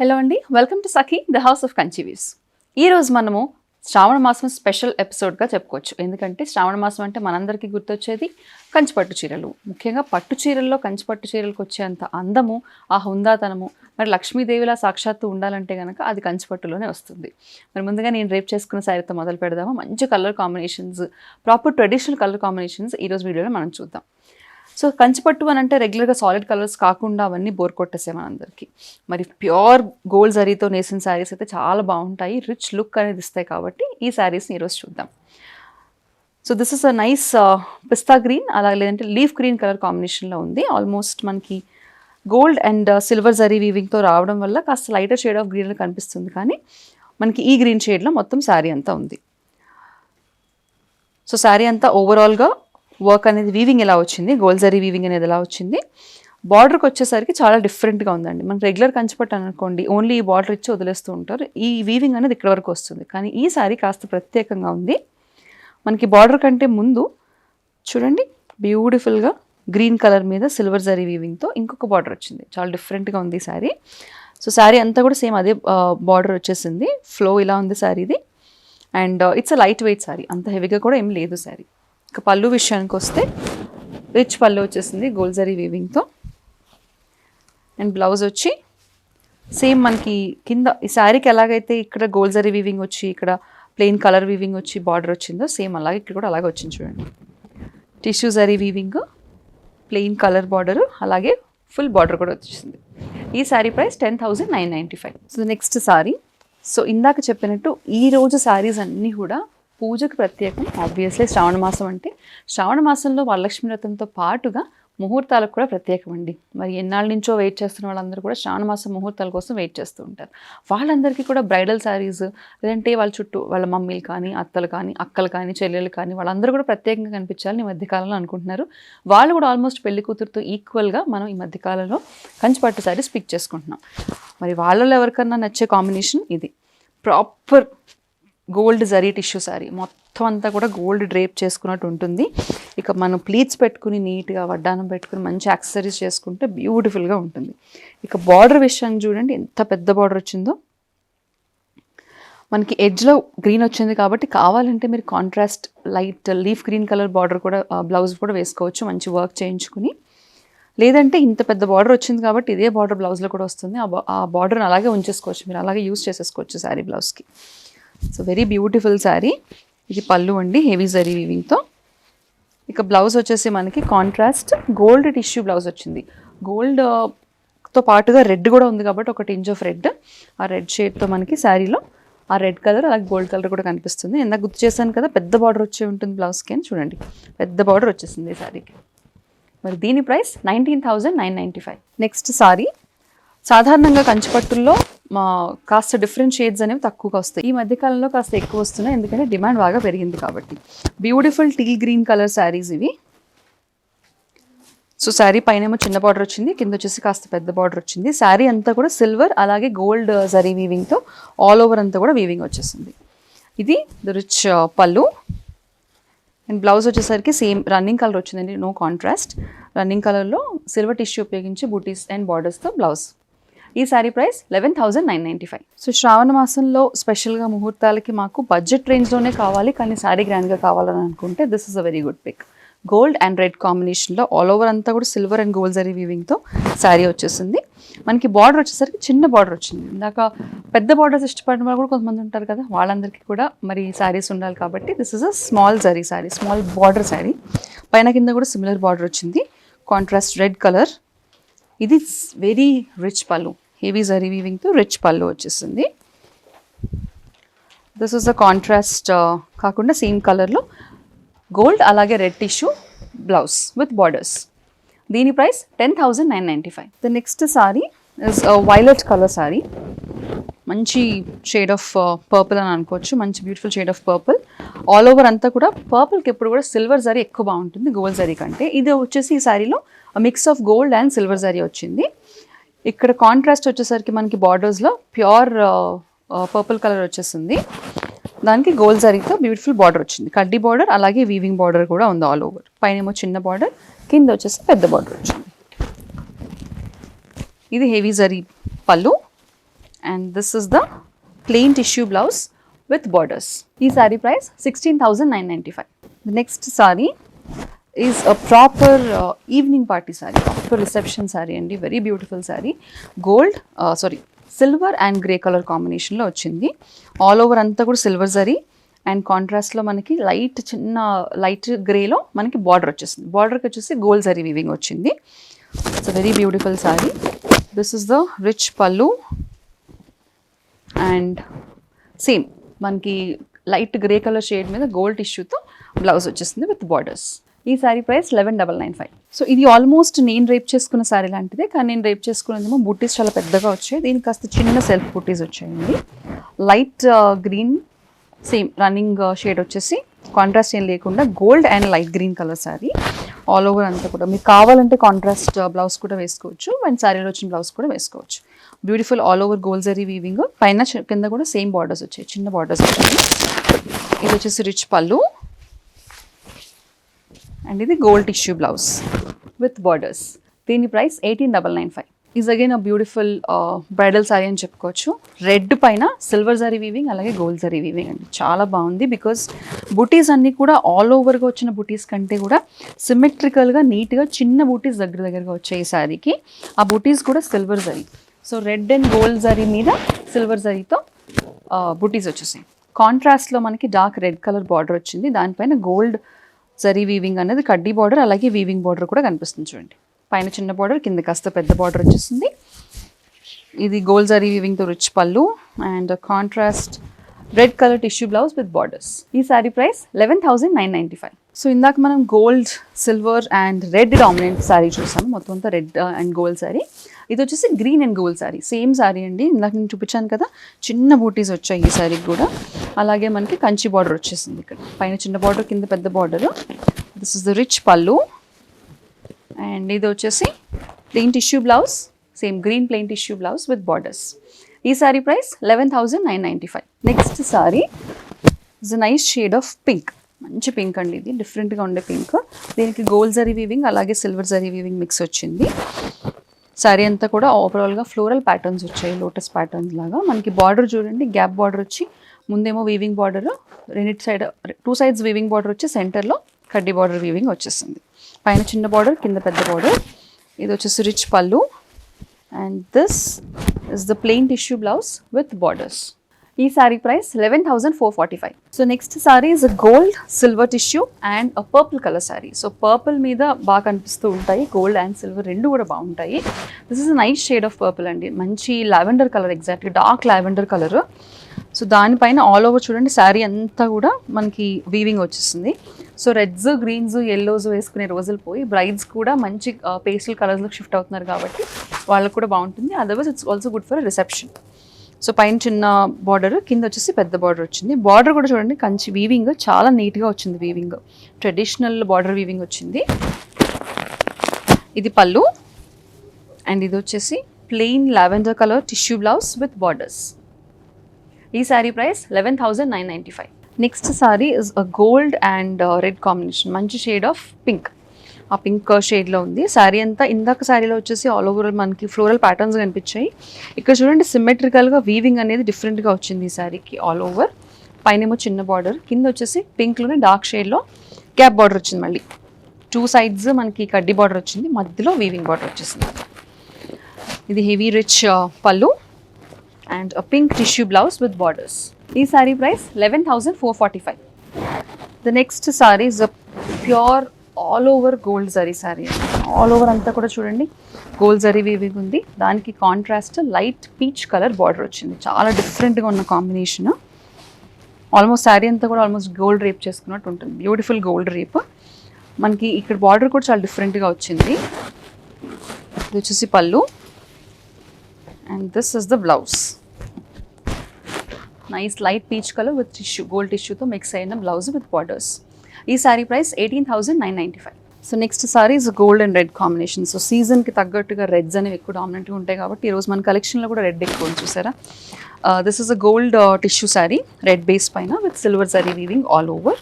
Hello అండి, welcome to Sakhi the house of Kanchi weaves. ఈరోజు మనము శ్రావణ మాసం స్పెషల్ ఎపిసోడ్గా చెప్పుకోవచ్చు. ఎందుకంటే శ్రావణ మాసం అంటే మనందరికీ గుర్తొచ్చేది కంచిపట్టు చీరలు. ముఖ్యంగా పట్టు చీరల్లో కంచిపట్టు చీరలకు వచ్చేంత అందము, ఆ హుందాతనము మరి లక్ష్మీదేవిలా సాక్షాత్తు ఉండాలంటే కనుక అది కంచిపట్టులోనే వస్తుంది. మరి ముందుగా నేను రేపు చేసుకున్న శారీతో మొదలు పెడదాము. మంచి colour combinations, proper traditional colour combinations ఈరోజు వీడియోలో మనం చూద్దాం. సో కంచిపట్టు అని అంటే రెగ్యులర్గా సాలిడ్ కలర్స్ కాకుండా అవన్నీ బోర్ కొట్టేసాయి మనందరికీ. మరి ప్యూర్ గోల్డ్ జరీతో నేసిన శారీస్ అయితే చాలా బాగుంటాయి, రిచ్ లుక్ అనేది ఇస్తాయి. కాబట్టి ఈ శారీస్ని ఈరోజు చూద్దాం. So this is a nice pista green, అలా లేదంటే లీఫ్ గ్రీన్ కలర్ కాంబినేషన్లో ఉంది. ఆల్మోస్ట్ మనకి గోల్డ్ అండ్ సిల్వర్ జరీ వీవింగ్తో రావడం వల్ల కాస్త లైటర్ షేడ్ ఆఫ్ గ్రీన్ కనిపిస్తుంది, కానీ మనకి ఈ గ్రీన్ షేడ్లో మొత్తం శారీ అంతా ఉంది. సో శారీ అంతా ఓవరాల్గా వర్క్ అనేది వీవింగ్ ఎలా వచ్చింది, గోల్డ్ జరీ వీవింగ్ అనేది ఎలా వచ్చింది, బార్డర్కి వచ్చేసరికి చాలా డిఫరెంట్గా ఉందండి. మనకి రెగ్యులర్ కంచిపట్టు అనుకోండి, ఓన్లీ ఈ బార్డర్ ఇచ్చి వదిలేస్తూ ఉంటారు. ఈ వీవింగ్ అనేది ఇక్కడ వరకు వస్తుంది, కానీ ఈ శారీ కాస్త ప్రత్యేకంగా ఉంది. మనకి బార్డర్ కంటే ముందు చూడండి, బ్యూటిఫుల్గా గ్రీన్ కలర్ మీద సిల్వర్ జరీ వీవింగ్తో ఇంకొక బార్డర్ వచ్చింది. చాలా డిఫరెంట్గా ఉంది ఈ శారీ. సో శారీ అంతా కూడా సేమ్ అదే బార్డర్ వచ్చేసింది. ఫ్లో ఇలా ఉంది శారీది. And it's a light weight sari, అంత హెవీగా కూడా ఏం లేదు శారీ. ఇక పళ్ళు విషయానికి వస్తే రిచ్ పళ్ళు వచ్చేసింది గోల్డ్ జరీ వీవింగ్తో. అండ్ బ్లౌజ్ వచ్చి సేమ్ మనకి కింద ఈ శారీకి ఎలాగైతే ఇక్కడ గోల్డ్ జరీ వీవింగ్ వచ్చి ఇక్కడ ప్లెయిన్ కలర్ వీవింగ్ వచ్చి బార్డర్ వచ్చిందో, సేమ్ అలాగే ఇక్కడ కూడా అలాగే వచ్చింది చూడండి. Tissue zari weaving, plain colour border, అలాగే ఫుల్ బార్డర్ కూడా వచ్చేసింది. ఈ sari price 10,995. So next sari. So ఇందాక చెప్పినట్టు ఈరోజు శారీస్ అన్నీ కూడా పూజకు ప్రత్యేకం. ఆబ్వియస్లీ శ్రావణ మాసం అంటే శ్రావణ మాసంలో వరలక్ష్మి వ్రతంతో పాటుగా ముహూర్తాలకు కూడా ప్రత్యేకం అండి. మరి ఎన్నాళ్ళ నుంచో వెయిట్ చేస్తున్న వాళ్ళందరూ కూడా శ్రావణ మాసం ముహూర్తాల కోసం వెయిట్ చేస్తూ ఉంటారు. వాళ్ళందరికీ కూడా బ్రైడల్ శారీస్, లేదంటే వాళ్ళ చుట్టూ వాళ్ళ మమ్మీలు కానీ, అత్తలు కానీ, అక్కలు కానీ, చెల్లెలు కానీ, వాళ్ళందరూ కూడా ప్రత్యేకంగా కనిపించాలని ఈ మధ్యకాలంలో అనుకుంటున్నారు. వాళ్ళు కూడా ఆల్మోస్ట్ పెళ్లి కూతురుతో ఈక్వల్గా మనం ఈ మధ్యకాలంలో కంచిపట్టు శారీస్ పిక్ చేసుకుంటున్నాం. మరి వాళ్ళలో ఎవరికన్నా నచ్చే కాంబినేషన్ ఇది. Proper gold zari tissue sari, మొత్తం అంతా కూడా గోల్డ్ డ్రేప్ చేసుకున్నట్టు ఉంటుంది. ఇక మనం ప్లీట్స్ పెట్టుకుని నీట్గా వడ్డానం పెట్టుకుని మంచి యాక్సెసరీస్ చేసుకుంటే బ్యూటిఫుల్గా ఉంటుంది. ఇక బార్డర్ విషయాన్ని చూడండి, ఎంత పెద్ద బార్డర్ వచ్చిందో. మనకి ఎడ్జ్లో గ్రీన్ వచ్చింది కాబట్టి కావాలంటే మీరు contrast light leaf green colour border కూడా బ్లౌజ్ కూడా వేసుకోవచ్చు, మంచి వర్క్ చేయించుకుని. లేదంటే ఇంత పెద్ద బార్డర్ వచ్చింది కాబట్టి ఇదే బార్డర్ బ్లౌజ్లో కూడా వస్తుంది. ఆ బార్డర్ని అలాగే ఉంచేసుకోవచ్చు, మీరు అలాగే యూస్ చేసేసుకోవచ్చు శారీ బ్లౌజ్కి. So very beautiful sari. ఇది పళ్ళు అండి, హెవీ జరీ వీవింగ్తో. ఇక బ్లౌజ్ వచ్చేసి మనకి కాంట్రాస్ట్ గోల్డ్ టిష్యూ బ్లౌజ్ వచ్చింది. గోల్డ్తో పాటుగా రెడ్ కూడా ఉంది కాబట్టి ఒక టింజ్ ఆఫ్ రెడ్, ఆ రెడ్ షేడ్తో మనకి శారీలో ఆ రెడ్ కలర్ అలాగే గోల్డ్ కలర్ కూడా కనిపిస్తుంది. ఇందాక గుర్తు చేశాను కదా, పెద్ద బార్డర్ వచ్చే ఉంటుంది బ్లౌజ్కి అని. చూడండి, పెద్ద బార్డర్ వచ్చేసింది ఈ శారీకి. మరి దీని ప్రైస్ 19,995. నెక్స్ట్ శారీ. సాధారణంగా కంచిపట్టుల్లో కాస్త డిఫరెంట్ షేడ్స్ అనేవి తక్కువగా వస్తాయి. ఈ మధ్యకాలంలో కాస్త ఎక్కువ వస్తున్నాయి, ఎందుకంటే డిమాండ్ బాగా పెరిగింది కాబట్టి. Beautiful tea green colour saris ఇవి. సో శారీ పైనేమో చిన్న బార్డర్ వచ్చింది, కింద వచ్చేసి కాస్త పెద్ద బార్డర్ వచ్చింది. శారీ అంతా కూడా సిల్వర్ అలాగే గోల్డ్ జరీ వీవింగ్తో ఆల్ ఓవర్ అంతా కూడా వీవింగ్ వచ్చేసింది. ఇది రిచ్ పళ్ళు. అండ్ బ్లౌజ్ వచ్చేసరికి సేమ్ రన్నింగ్ కలర్ వచ్చిందండి, నో కాంట్రాస్ట్. రన్నింగ్ కలర్లో సిల్వర్ టిష్యూ ఉపయోగించి బూటీస్ అండ్ బార్డర్స్తో బ్లౌజ్. ఈ శారీ ప్రైస్ 11,995. సో శ్రావణ మాసంలో స్పెషల్గా ముహూర్తాలకి మాకు బడ్జెట్ రేంజ్లోనే కావాలి, కానీ శారీ గ్రాండ్గా కావాలని అనుకుంటే this is a very good pick. Gold and red కాంబినేషన్లో ఆల్ ఓవర్ అంతా కూడా సిల్వర్ అండ్ గోల్డ్ జరీ వీవింగ్తో శారీ వచ్చేసింది. మనకి బార్డర్ వచ్చేసరికి చిన్న బార్డర్ వచ్చింది. ఇందాక పెద్ద బార్డర్స్ ఇష్టపడిన వాళ్ళు కూడా కొంతమంది ఉంటారు కదా, వాళ్ళందరికీ కూడా మరి శారీస్ ఉండాలి కాబట్టి this is a small zari sari, small border sari. పైన కింద కూడా సిమిలర్ బార్డర్ వచ్చింది, కాంట్రాస్ట్ రెడ్ కలర్. ఇది very rich pallu, heavy zari వీవింగ్తో రిచ్ పళ్ళు వచ్చేసింది. దిస్ ఇస్ అ కాంట్రాస్ట్ కాకుండా సేమ్ కలర్లో గోల్డ్ అలాగే red tissue blouse with borders. దీని price 10,995. The next sari is violet colour sari. మంచి షేడ్ ఆఫ్ పర్పుల్ అని అనుకోవచ్చు, మంచి beautiful shade of purple. All over అంతా కూడా పర్పుల్కి ఎప్పుడు కూడా సిల్వర్ జరీ ఎక్కువ బాగుంటుంది గోల్డ్ జరీ కంటే. ఇది వచ్చేసి ఈ శారీలో mix of gold and silver zari వచ్చింది. ఇక్కడ కాంట్రాస్ట్ వచ్చేసరికి మనకి బార్డర్స్లో ప్యూర్ పర్పుల్ కలర్ వచ్చేసింది. దానికి గోల్డ్ జరీతో బ్యూటిఫుల్ బార్డర్ వచ్చింది, కడ్డీ బార్డర్ అలాగే వీవింగ్ బార్డర్ కూడా ఉంది ఆల్ ఓవర్. పైన ఏమో చిన్న బార్డర్, కింద వచ్చేసి పెద్ద బార్డర్ వచ్చింది. ఇది heavy zari pallu. And this is the plain tissue blouse with borders. ఈ sari price 16,995. The next sari is a proper evening party sari, proper reception sari అండి. Very beautiful sari. Gold silver and grey colour కాంబినేషన్లో వచ్చింది. ఆల్ ఓవర్ అంతా కూడా సిల్వర్ జరీ అండ్ కాంట్రాస్ట్లో మనకి చిన్న light గ్రేలో మనకి బార్డర్ వచ్చేసింది. బార్డర్కి వచ్చేసి గోల్డ్ జరీ వీవింగ్ వచ్చింది. It's a very beautiful sorry. This is the rich pallu and same మనకి లైట్ గ్రే కలర్ షేడ్ మీద గోల్డ్ టిష్యూతో బ్లౌజ్ వచ్చేసింది విత్ బార్డర్స్. ఈ సారీ ప్రైస్ 11,995. సో ఇది ఆల్మోస్ట్ నేను రేప్ చేసుకున్న సారీ లాంటిదే, కానీ నేను రేప్ చేసుకున్నదేమో బుట్టీస్ చాలా పెద్దగా వచ్చాయి. దీనికి కాస్త చిన్న సెల్ఫ్ బుట్టీస్ వచ్చాయండి. Light green same running shade వచ్చేసి కాంట్రాస్ట్ ఏం లేకుండా gold and light green colour sorry. All over అంతా కూడా మీకు కావాలంటే కాంట్రాస్ట్ బ్లౌజ్ కూడా వేసుకోవచ్చు అండ్ సారీలో వచ్చిన బ్లౌజ్ కూడా వేసుకోవచ్చు. Beautiful all over gold zari weaving, పైన కింద కూడా సేమ్ బార్డర్స్ వచ్చాయి, చిన్న బార్డర్స్ వచ్చాయి. ఇది వచ్చేసి రిచ్ పల్లు అండ్ ఇది gold tissue blouse with borders. దీని price 18,995. Is again a beautiful bridal sari అని చెప్పుకోవచ్చు. రెడ్ పైన సిల్వర్ జరీ వీవింగ్ అలాగే గోల్డ్ జరీ వీవింగ్ అండి. చాలా బాగుంది బికాస్ బుటీస్ అన్నీ కూడా ఆల్ ఓవర్గా వచ్చిన బుటీస్ కంటే కూడా సిమెట్రికల్గా నీట్గా చిన్న బుటీస్ దగ్గరగా వచ్చాయి ఈ శారీకి. ఆ బుటీస్ కూడా silver zari. So red and gold zari మీద సిల్వర్ జరీతో బుటీస్ వచ్చేసాయి. కాంట్రాస్ట్లో మనకి డార్క్ రెడ్ కలర్ బార్డర్ వచ్చింది, దానిపైన గోల్డ్ జరీ వీవింగ్ అనేది కడ్డీ బార్డర్ అలాగే వీవింగ్ బార్డర్ కూడా కనిపిస్తుంది చూడండి. పైన చిన్న బార్డర్, కింద కాస్త పెద్ద బార్డర్ వచ్చేసింది. ఇది గోల్డ్ జరీ వీవింగ్తో rich pallu and contrast red colour tissue blouse with borders. ఈ సారీ ప్రైస్ 11,995. సో ఇందాక మనం gold, silver and red dominant sorry చూసాము, మొత్తం అంతా రెడ్ అండ్ గోల్డ్ సారీ. ఇది వచ్చేసి green and gold sorry, same sorry అండి. ఇందాక నేను చూపించాను కదా, చిన్న బూటీస్ వచ్చాయి ఈ సారీకి కూడా. అలాగే మనకి కంచి బార్డర్ వచ్చేసింది, ఇక్కడ పైన చిన్న బార్డర్ కింద పెద్ద border. This is the rich pallu and ఇది వచ్చేసి plain tissue blouse, same green plain tissue blouse with borders. ఈ sari price 11,995. Next sari is a nice shade of pink, మంచి పింక్ అండి. ఇది డిఫరెంట్గా ఉండే పింక్. దీనికి గోల్డ్ జరీ వీవింగ్ అలాగే సిల్వర్ జరీ వీవింగ్ మిక్స్ వచ్చింది. సారీ అంతా కూడా ఓవరాల్గా ఫ్లోరల్ ప్యాటర్న్స్ వచ్చాయి, లోటస్ ప్యాటర్న్స్ లాగా. మనకి బార్డర్ చూడండి, గ్యాప్ బార్డర్ వచ్చి ముందేమో వీవింగ్ బార్డర్, రెండిటి సైడ్ 2 sides వీవింగ్ బార్డర్ వచ్చి సెంటర్లో కడ్డీ బార్డర్ వీవింగ్ వచ్చేసింది. పైన చిన్న బార్డర్, కింద పెద్ద బార్డర్. ఇది వచ్చేసి rich pallu and this is the plain tissue blouse with borders. ఈ sari price 11,445. So next sari is a gold silver tissue and a purple colour sari. So purple మీద బాగా కనిపిస్తూ ఉంటాయి, గోల్డ్ అండ్ సిల్వర్ రెండు కూడా బాగుంటాయి. This is a nice shade of purple అండి, మంచి lavender colour, exactly dark lavender colour. So దానిపైన ఆల్ ఓవర్ చూడండి శారీ అంతా కూడా మనకి వీవింగ్ వచ్చేసింది. సో రెడ్స్, గ్రీన్స్, ఎల్లోస్ వేసుకునే రోజులు పోయి బ్రైడ్స్ కూడా మంచి పేస్టల్ కలర్స్లోకి షిఫ్ట్ అవుతున్నారు కాబట్టి వాళ్ళకు కూడా బాగుంటుంది. Otherwise it's also good for reception. So పైన చిన్న బార్డర్, కింద వచ్చేసి పెద్ద బార్డర్ వచ్చింది. బార్డర్ కూడా చూడండి కంచి వీవింగ్ చాలా నీట్గా వచ్చింది, వీవింగ్ ట్రెడిషనల్ బార్డర్ వీవింగ్ వచ్చింది. ఇది పళ్ళు అండ్ ఇది వచ్చేసి plain lavender colour tissue blouse with borders. ఈ sari price 11,995. Next sari is a gold and red combination, మంచి షేడ్ ఆఫ్ పింక్. ఆ పింక్ షేడ్లో ఉంది శారీ అంతా. ఇందాక శారీలో వచ్చేసి ఆల్ ఓవర్ మనకి ఫ్లోరల్ ప్యాటర్న్స్ కనిపించాయి. ఇక్కడ చూడండి సిమెట్రికల్గా వీవింగ్ అనేది డిఫరెంట్గా వచ్చింది ఈ శారీకి ఆల్ ఓవర్. పైన ఏమో చిన్న బార్డర్, కింద వచ్చేసి పింక్లోనే డార్క్ షేడ్లో గ్యాప్ బార్డర్ వచ్చింది. మళ్ళీ 2 sides మనకి కడ్డీ బార్డర్ వచ్చింది, మధ్యలో వీవింగ్ బార్డర్ వచ్చేసింది. ఇది heavy rich pallu and a pink tissue blouse with borders. ఈ sari price 11,445. The next saree is a pure all over gold zari saree. All over అంతా కూడా చూడండి గోల్డ్ జరీ వీవింగ్ ఉంది, దానికి contrast light peach colour border వచ్చింది. చాలా డిఫరెంట్గా ఉన్న కాంబినేషన్. ఆల్మోస్ట్ శారీ అంతా కూడా ఆల్మోస్ట్ గోల్డ్ రేప్ చేసుకున్నట్టు ఉంటుంది, బ్యూటిఫుల్ గోల్డ్ రేప్. మనకి ఇక్కడ బార్డర్ కూడా చాలా డిఫరెంట్గా వచ్చింది. ఇది వచ్చేసి పళ్ళు and this is the blouse. Nice light peach color with tissue, gold tissue తో మిక్స్ అయిన బ్లౌజ్ విత్ బార్డర్స్. ఈ sari price 18,995. So next sari is gold and red combination. So సీజన్కి తగ్గట్టుగా రెడ్స్ అనేవి ఎక్కువ డామినెంట్గా ఉంటాయి కాబట్టి ఈరోజు మన కలెక్షన్లో కూడా రెడ్ ఎక్కువ చూసారా. This is a gold tissue sari, red base పైన with silver zari weaving all over.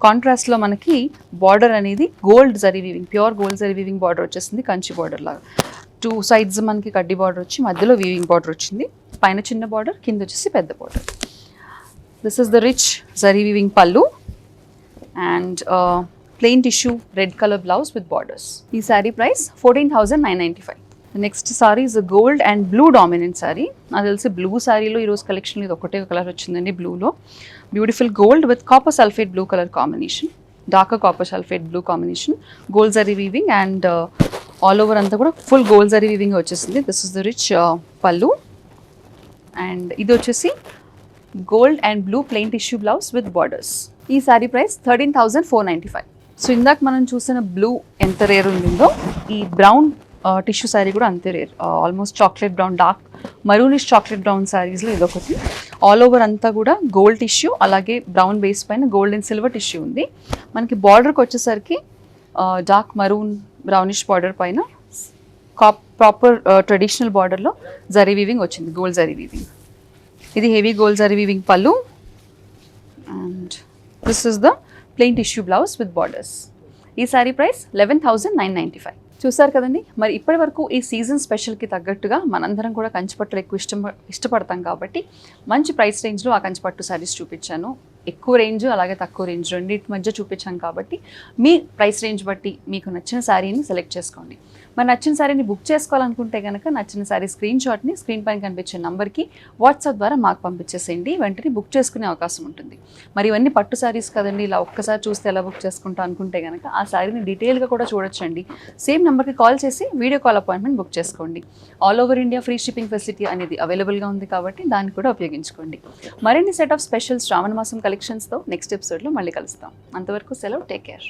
కాంట్రాస్ట్లో మనకి బార్డర్ అనేది gold zari weaving, pure gold zari weaving border వచ్చేసింది, కంచి బార్డర్ లాగా. 2 sides మనకి కడ్డీ బార్డర్ వచ్చి మధ్యలో వీవింగ్ బార్డర్ వచ్చింది. పైన చిన్న బార్డర్, కింద వచ్చేసి పెద్ద border. This is the rich zari weaving pallu and plain tissue red colour blouse with borders. ఈ sari price 14,995. Next sari is gold and blue dominant sari. నాకు తెలిసి బ్లూ శారీలో ఈరోజు కలెక్షన్ ఇది ఒకటే కలర్ వచ్చిందండి బ్లూలో. Beautiful gold with copper sulphate blue colour combination, darker copper sulphate blue combination, gold zari weaving and all over అంతా కూడా ఫుల్ గోల్డ్ జరీ వీవింగ్ వచ్చేసింది. This is the rich pallu and ఇది వచ్చేసి gold and blue plain tissue blouse with borders. ఈ sari price 13,495. So ఇందాక మనం చూసిన blue ఎంత రేర్ ఉండిందో ఈ బ్రౌన్ టిష్యూ శారీ కూడా అంతే rare. Almost chocolate brown, dark maroonish chocolate brown శారీస్లో ఇదొకటి. ఆల్ ఓవర్ అంతా కూడా గోల్డ్ టిష్యూ, అలాగే బ్రౌన్ బేస్ పైన గోల్డ్ అండ్ సిల్వర్ టిష్యూ ఉంది. మనకి బార్డర్కి వచ్చేసరికి డార్క్ మరూన్ బ్రౌనిష్ బార్డర్ పైన ప్రాపర్ ట్రెడిషనల్ బార్డర్లో జరీ వీవింగ్ వచ్చింది, గోల్డ్ జరీ వీవింగ్. ఇది heavy gold zari weaving pallu and this is the plain tissue blouse with borders. ఈ శారీ ప్రైస్ 11,995. చూసారు కదండి, మరి ఇప్పటి వరకు ఈ సీజన్ స్పెషల్కి తగ్గట్టుగా మనందరం కూడా కంచిపట్టులు ఎక్కువ ఇష్టపడతాం కాబట్టి మంచి ప్రైస్ రేంజ్లో ఆ కంచిపట్టు శారీస్ చూపించాను. ఎక్కువ రేంజ్ అలాగే తక్కువ రేంజ్ రెండింటి మధ్య చూపించాను కాబట్టి మీ ప్రైస్ రేంజ్ బట్టి మీకు నచ్చిన శారీని సెలెక్ట్ చేసుకోండి. మరి నచ్చిన శారీని బుక్ చేసుకోవాలనుకుంటే కనుక నచ్చిన శారీ స్క్రీన్ షాట్ని స్క్రీన్ పైన కనిపించే నెంబర్కి వాట్సాప్ ద్వారా మాకు పంపించేసేయండి, వెంటనే బుక్ చేసుకునే అవకాశం ఉంటుంది. మరి ఇవన్నీ పట్టు శారీస్ కదండి, ఇలా ఒక్కసారి చూస్తే ఎలా బుక్ చేసుకుంటా అనుకుంటే కనుక ఆ శారీని డీటెయిల్గా కూడా చూడొచ్చండి. సేమ్ నెంబర్కి కాల్ చేసి వీడియో కాల్ అపాయింట్మెంట్ బుక్ చేసుకోండి. All over India free shipping facility అనేది అవైలబుల్గా ఉంది కాబట్టి దాన్ని కూడా ఉపయోగించుకోండి. మరిన్ని సెట్ ఆఫ్ స్పెషల్ శ్రావణ మాసం కలెక్షన్స్తో నెక్స్ట్ ఎపిసోడ్లో మళ్ళీ కలుస్తాం. అంతవరకు సెలవు, టేక్ కేర్.